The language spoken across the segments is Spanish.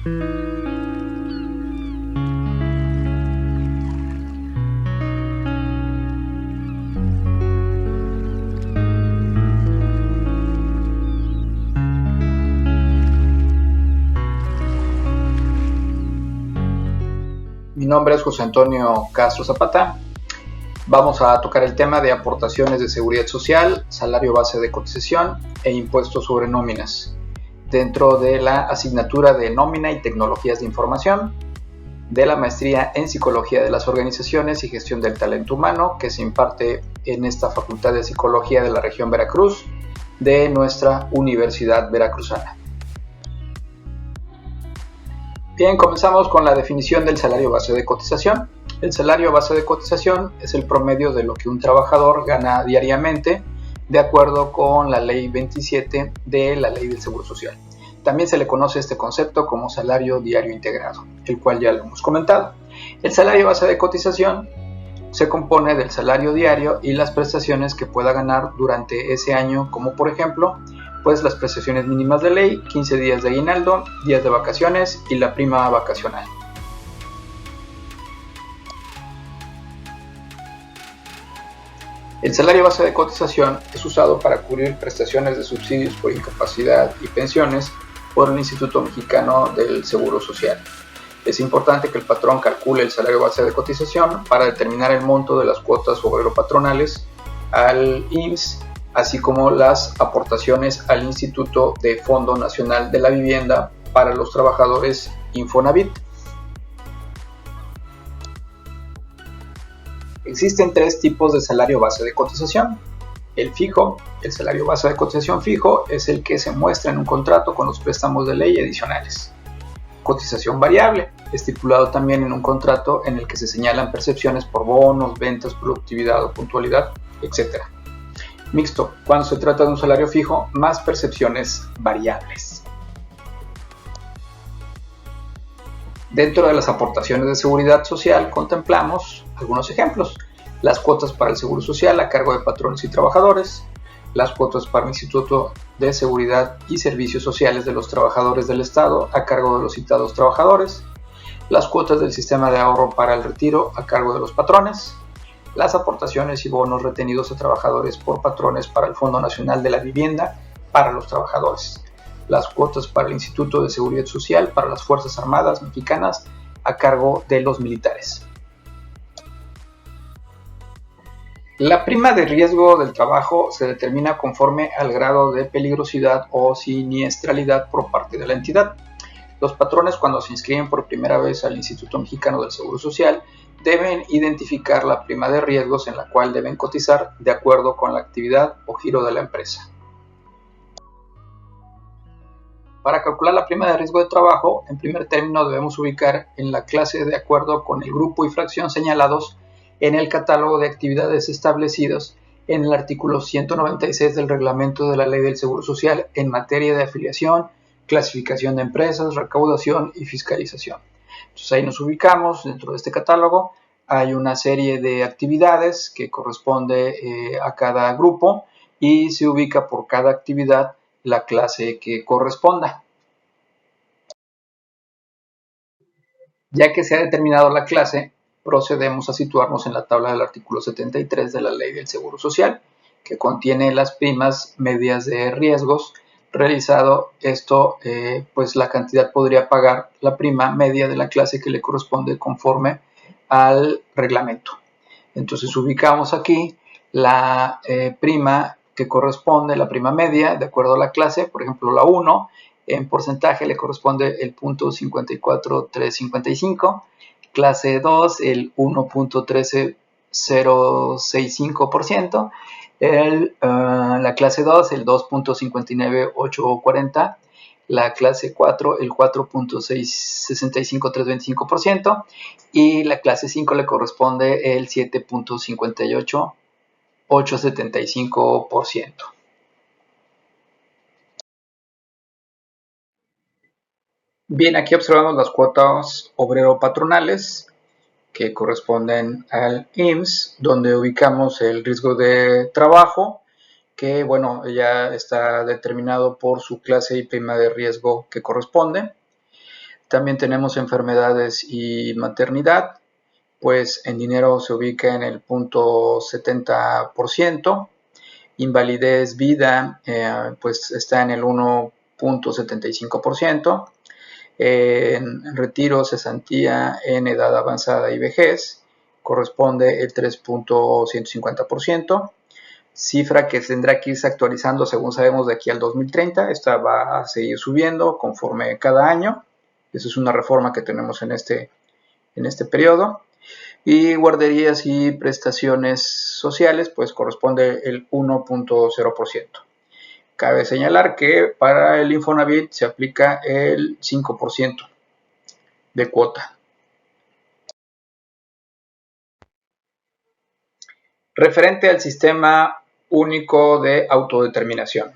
Mi nombre es José Antonio Castro Zapata. Vamos a tocar el tema de aportaciones de seguridad social, salario base de cotización e impuestos sobre nóminas, dentro de la asignatura de Nómina y Tecnologías de Información, de la maestría en Psicología de las Organizaciones y Gestión del Talento Humano, que se imparte en esta Facultad de Psicología de la región Veracruz, de nuestra Universidad Veracruzana. Bien, comenzamos con la definición del salario base de cotización. El salario base de cotización es el promedio de lo que un trabajador gana diariamente, de acuerdo con la Ley 27 de la Ley del Seguro Social. También se le conoce este concepto como salario diario integrado, el cual ya lo hemos comentado. El salario base de cotización se compone del salario diario y las prestaciones que pueda ganar durante ese año, como por ejemplo, pues las prestaciones mínimas de ley, 15 días de aguinaldo, días de vacaciones y la prima vacacional. El salario base de cotización es usado para cubrir prestaciones de subsidios por incapacidad y pensiones por el Instituto Mexicano del Seguro Social. Es importante que el patrón calcule el salario base de cotización para determinar el monto de las cuotas obrero-patronales al IMSS, así como las aportaciones al Instituto de Fondo Nacional de la Vivienda para los trabajadores Infonavit. Existen tres tipos de salario base de cotización. El fijo, el salario base de cotización fijo, es el que se muestra en un contrato con los préstamos de ley adicionales. Cotización variable, estipulado también en un contrato en el que se señalan percepciones por bonos, ventas, productividad o puntualidad, etc. Mixto, cuando se trata de un salario fijo, más percepciones variables. Dentro de las aportaciones de seguridad social contemplamos algunos ejemplos: las cuotas para el seguro social a cargo de patrones y trabajadores, las cuotas para el Instituto de Seguridad y Servicios Sociales de los Trabajadores del Estado a cargo de los citados trabajadores, las cuotas del sistema de ahorro para el retiro a cargo de los patrones, las aportaciones y bonos retenidos a trabajadores por patrones para el Fondo Nacional de la Vivienda para los trabajadores, las cuotas para el Instituto de Seguridad Social para las Fuerzas Armadas Mexicanas a cargo de los militares. La prima de riesgo del trabajo se determina conforme al grado de peligrosidad o siniestralidad por parte de la entidad. Los patrones, cuando se inscriben por primera vez al Instituto Mexicano del Seguro Social, deben identificar la prima de riesgos en la cual deben cotizar de acuerdo con la actividad o giro de la empresa. Para calcular la prima de riesgo de trabajo, en primer término debemos ubicar en la clase de acuerdo con el grupo y fracción señalados en el catálogo de actividades establecidos en el artículo 196 del reglamento de la Ley del Seguro Social en materia de afiliación, clasificación de empresas, recaudación y fiscalización. Entonces ahí nos ubicamos dentro de este catálogo. Hay una serie de actividades que corresponde a cada grupo y se ubica por cada actividad la clase que corresponda. Ya que se ha determinado la clase, procedemos a situarnos en la tabla del artículo 73 de la Ley del Seguro Social, que contiene las primas medias de riesgos. Realizado esto, pues la cantidad podría pagar la prima media de la clase que le corresponde conforme al reglamento. Entonces ubicamos aquí la prima que corresponde, la prima media, de acuerdo a la clase. Por ejemplo, la 1, en porcentaje le corresponde el 0.54355, clase 2 el 1.13065%, la clase 2 el 2.59840%, la clase 4 el 4.665325% y la clase 5 le corresponde el 7.58875%. Bien, aquí observamos las cuotas obrero-patronales que corresponden al IMSS, donde ubicamos el riesgo de trabajo, que bueno, ya está determinado por su clase y prima de riesgo que corresponde. También tenemos enfermedades y maternidad, pues en dinero se ubica en el 0.70%. Invalidez vida, pues está en el 1.75%. En retiro, cesantía en edad avanzada y vejez corresponde el 3.150%, cifra que tendrá que irse actualizando según sabemos de aquí al 2030. Esta va a seguir subiendo conforme cada año. Esa es una reforma que tenemos en este periodo. Y guarderías y prestaciones sociales, pues corresponde el 1.0%. Cabe señalar que para el Infonavit se aplica el 5% de cuota. Referente al Sistema Único de Autodeterminación,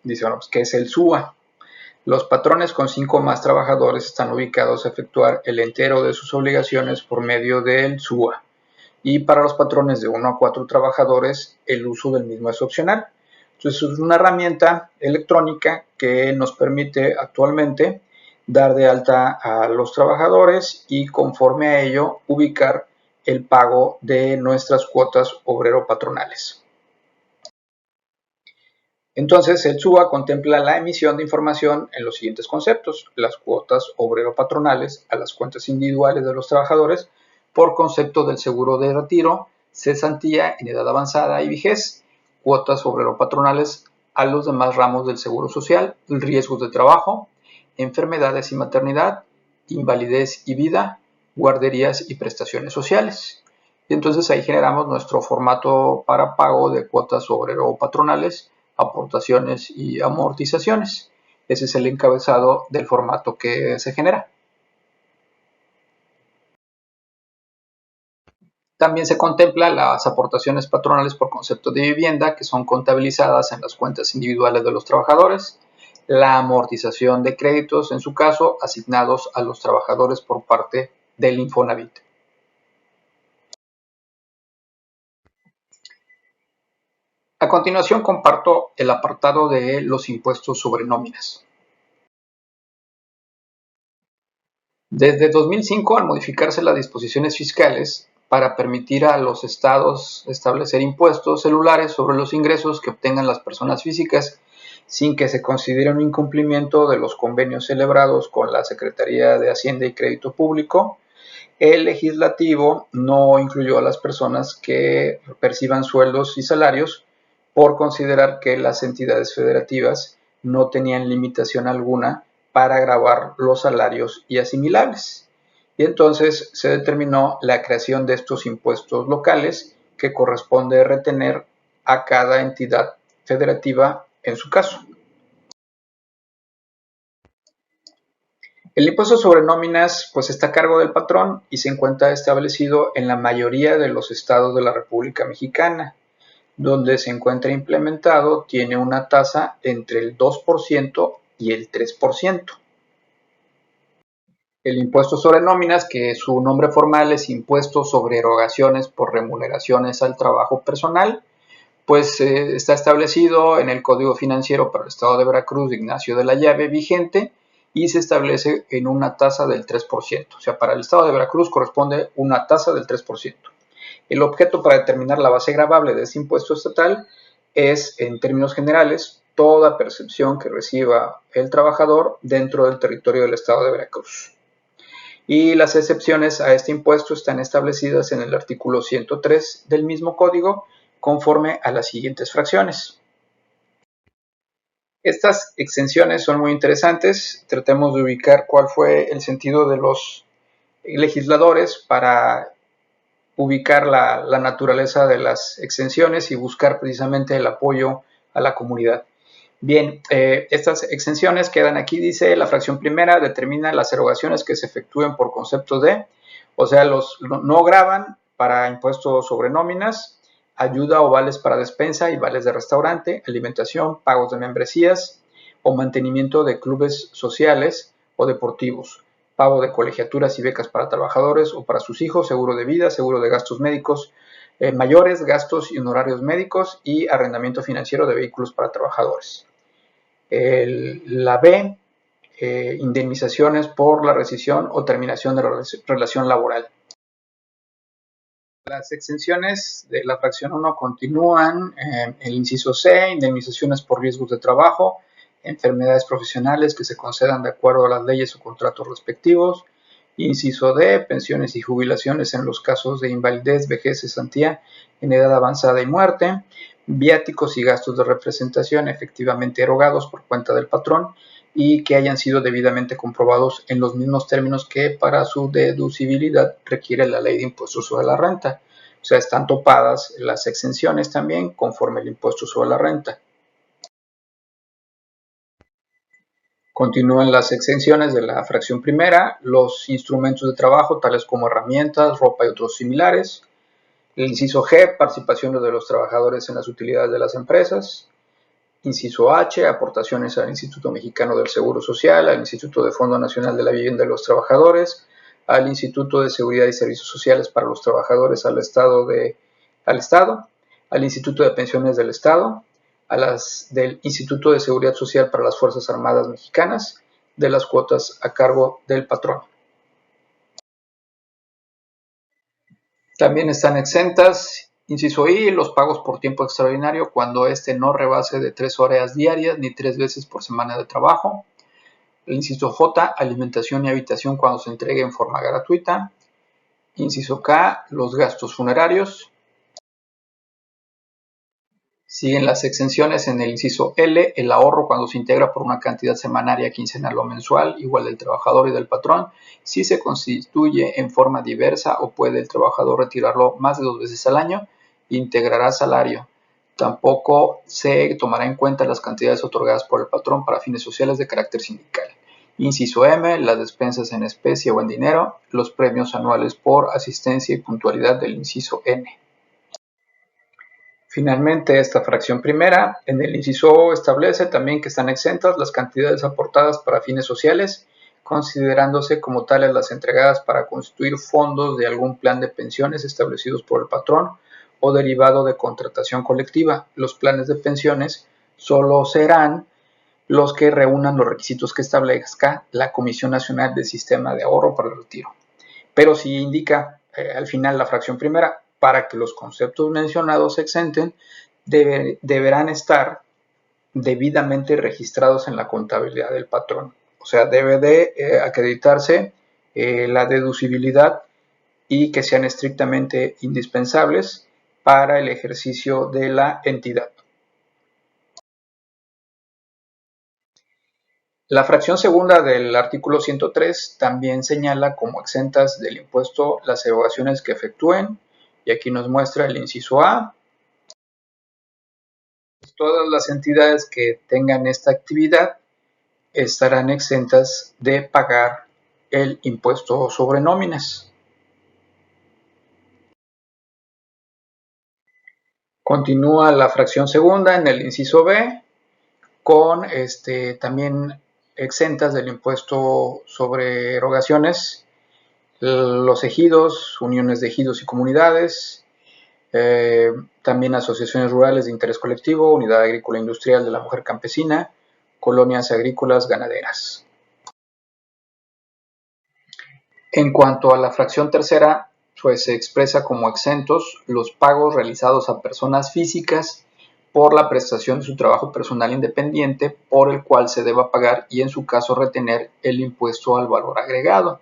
dice, bueno, pues, ¿qué es el SUA? Los patrones con 5 o más trabajadores están ubicados a efectuar el entero de sus obligaciones por medio del SUA. Y para los patrones de 1 a 4 trabajadores, el uso del mismo es opcional. Entonces, es una herramienta electrónica que nos permite actualmente dar de alta a los trabajadores y conforme a ello ubicar el pago de nuestras cuotas obrero-patronales. Entonces, el SUA contempla la emisión de información en los siguientes conceptos: las cuotas obrero-patronales a las cuentas individuales de los trabajadores por concepto del seguro de retiro, cesantía en edad avanzada y vejez, cuotas obrero-patronales a los demás ramos del seguro social, riesgos de trabajo, enfermedades y maternidad, invalidez y vida, guarderías y prestaciones sociales. Y entonces ahí generamos nuestro formato para pago de cuotas obrero-patronales, aportaciones y amortizaciones. Ese es el encabezado del formato que se genera. También se contempla las aportaciones patronales por concepto de vivienda, que son contabilizadas en las cuentas individuales de los trabajadores, la amortización de créditos, en su caso, asignados a los trabajadores por parte del Infonavit. A continuación comparto el apartado de los impuestos sobre nóminas. Desde 2005, al modificarse las disposiciones fiscales para permitir a los estados establecer impuestos celulares sobre los ingresos que obtengan las personas físicas sin que se considere un incumplimiento de los convenios celebrados con la Secretaría de Hacienda y Crédito Público, el legislativo no incluyó a las personas que perciban sueldos y salarios por considerar que las entidades federativas no tenían limitación alguna para gravar los salarios y asimilables. Y entonces se determinó la creación de estos impuestos locales que corresponde retener a cada entidad federativa en su caso. El impuesto sobre nóminas pues está a cargo del patrón y se encuentra establecido en la mayoría de los estados de la República Mexicana. Donde se encuentra implementado tiene una tasa entre el 2% y el 3%. El impuesto sobre nóminas, que su nombre formal es impuesto sobre erogaciones por remuneraciones al trabajo personal, pues está establecido en el Código Financiero para el Estado de Veracruz de Ignacio de la Llave vigente y se establece en una tasa del 3%. O sea, para el Estado de Veracruz corresponde una tasa del 3%. El objeto para determinar la base gravable de este impuesto estatal es, en términos generales, toda percepción que reciba el trabajador dentro del territorio del Estado de Veracruz. Y las excepciones a este impuesto están establecidas en el artículo 103 del mismo código, conforme a las siguientes fracciones. Estas exenciones son muy interesantes. Tratemos de ubicar cuál fue el sentido de los legisladores para ubicar la naturaleza de las exenciones y buscar precisamente el apoyo a la comunidad. Bien, estas exenciones quedan aquí, dice la fracción primera, determina las erogaciones que se efectúen por concepto de, o sea, no gravan para impuestos sobre nóminas, ayuda o vales para despensa y vales de restaurante, alimentación, pagos de membresías o mantenimiento de clubes sociales o deportivos, pago de colegiaturas y becas para trabajadores o para sus hijos, seguro de vida, seguro de gastos médicos mayores, gastos y honorarios médicos y arrendamiento financiero de vehículos para trabajadores. La B indemnizaciones por la rescisión o terminación de la relación laboral. Las exenciones de la fracción 1 continúan. El inciso C, indemnizaciones por riesgos de trabajo, enfermedades profesionales que se concedan de acuerdo a las leyes o contratos respectivos. Inciso D, pensiones y jubilaciones en los casos de invalidez, vejez, cesantía en edad avanzada y muerte. Viáticos y gastos de representación efectivamente erogados por cuenta del patrón y que hayan sido debidamente comprobados en los mismos términos que para su deducibilidad requiere la ley de impuestos sobre la renta. O sea, están topadas las exenciones también conforme el impuesto sobre la renta. Continúan las exenciones de la fracción primera, los instrumentos de trabajo tales como herramientas, ropa y otros similares. El inciso G, participaciones de los trabajadores en las utilidades de las empresas. Inciso H, aportaciones al Instituto Mexicano del Seguro Social, al Instituto de Fondo Nacional de la Vivienda de los Trabajadores, al Instituto de Seguridad y Servicios Sociales para los Trabajadores al Estado, al Instituto de Pensiones del Estado, a las del Instituto de Seguridad Social para las Fuerzas Armadas Mexicanas, de las cuotas a cargo del patrón. También están exentas, inciso I, los pagos por tiempo extraordinario cuando éste no rebase de 3 horas diarias ni 3 veces por semana de trabajo. El inciso J, alimentación y habitación cuando se entregue en forma gratuita. Inciso K, los gastos funerarios. Siguen las exenciones en el inciso L, el ahorro cuando se integra por una cantidad semanaria, quincenal o mensual, igual del trabajador y del patrón, si se constituye en forma diversa o puede el trabajador retirarlo más de 2 veces al año, integrará salario. Tampoco se tomará en cuenta las cantidades otorgadas por el patrón para fines sociales de carácter sindical. Inciso M, las despensas en especie o en dinero, los premios anuales por asistencia y puntualidad del inciso N. Finalmente, esta fracción primera, en el inciso O, establece también que están exentas las cantidades aportadas para fines sociales, considerándose como tales las entregadas para constituir fondos de algún plan de pensiones establecidos por el patrón o derivado de contratación colectiva. Los planes de pensiones solo serán los que reúnan los requisitos que establezca la Comisión Nacional del Sistema de Ahorro para el Retiro. Pero si indica al final la fracción primera, para que los conceptos mencionados se exenten, deberán estar debidamente registrados en la contabilidad del patrón. O sea, debe de acreditarse la deducibilidad y que sean estrictamente indispensables para el ejercicio de la entidad. La fracción segunda del artículo 103 también señala como exentas del impuesto las erogaciones que efectúen, y aquí nos muestra el inciso A. Todas las entidades que tengan esta actividad estarán exentas de pagar el impuesto sobre nóminas. Continúa la fracción segunda en el inciso B con también exentas del impuesto sobre erogaciones los ejidos, uniones de ejidos y comunidades, también asociaciones rurales de interés colectivo, unidad agrícola industrial de la mujer campesina, colonias agrícolas ganaderas. En cuanto a la fracción tercera, pues se expresa como exentos los pagos realizados a personas físicas por la prestación de su trabajo personal independiente por el cual se deba pagar y en su caso retener el impuesto al valor agregado.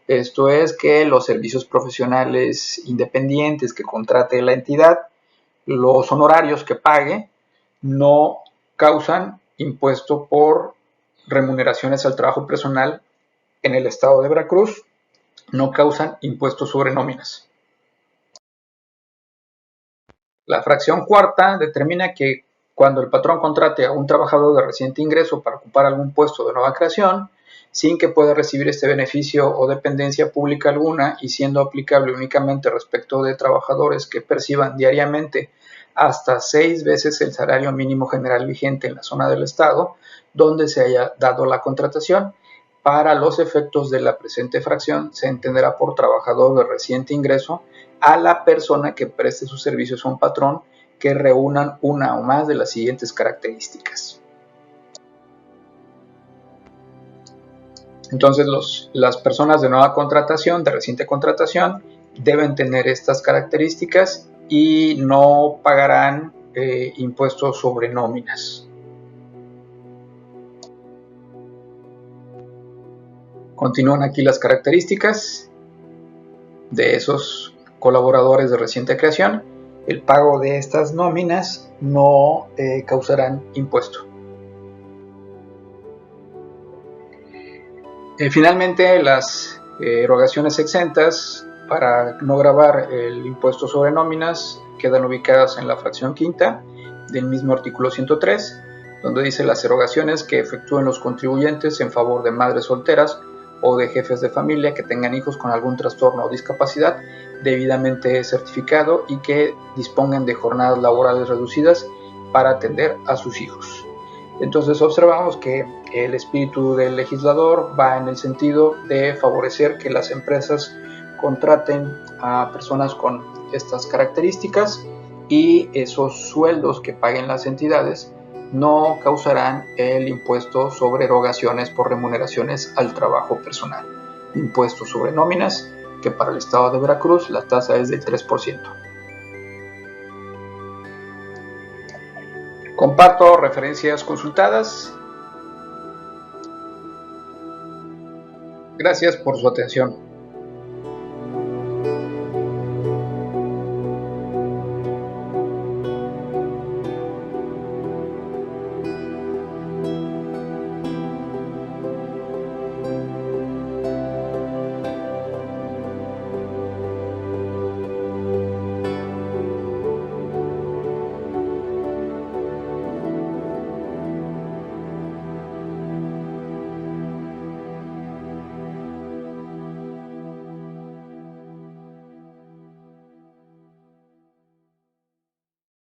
Esto es que los servicios profesionales independientes que contrate la entidad, los honorarios que pague, no causan impuesto por remuneraciones al trabajo personal en el estado de Veracruz, no causan impuestos sobre nóminas. La fracción cuarta determina que cuando el patrón contrate a un trabajador de reciente ingreso para ocupar algún puesto de nueva creación, sin que pueda recibir este beneficio o dependencia pública alguna y siendo aplicable únicamente respecto de trabajadores que perciban diariamente hasta 6 veces el salario mínimo general vigente en la zona del estado donde se haya dado la contratación. Para los efectos de la presente fracción se entenderá por trabajador de reciente ingreso a la persona que preste sus servicios a un patrón que reúnan una o más de las siguientes características. Entonces las personas de nueva contratación, de reciente contratación, deben tener estas características y no pagarán impuestos sobre nóminas. Continúan aquí las características de esos colaboradores de reciente creación. El pago de estas nóminas no causarán impuesto. Finalmente, las erogaciones exentas para no gravar el impuesto sobre nóminas quedan ubicadas en la fracción quinta del mismo artículo 103, donde dice las erogaciones que efectúen los contribuyentes en favor de madres solteras o de jefes de familia que tengan hijos con algún trastorno o discapacidad debidamente certificado y que dispongan de jornadas laborales reducidas para atender a sus hijos. Entonces observamos que el espíritu del legislador va en el sentido de favorecer que las empresas contraten a personas con estas características y esos sueldos que paguen las entidades no causarán el impuesto sobre erogaciones por remuneraciones al trabajo personal. Impuesto sobre nóminas, que para el estado de Veracruz la tasa es del 3%. Comparto referencias consultadas. Gracias por su atención.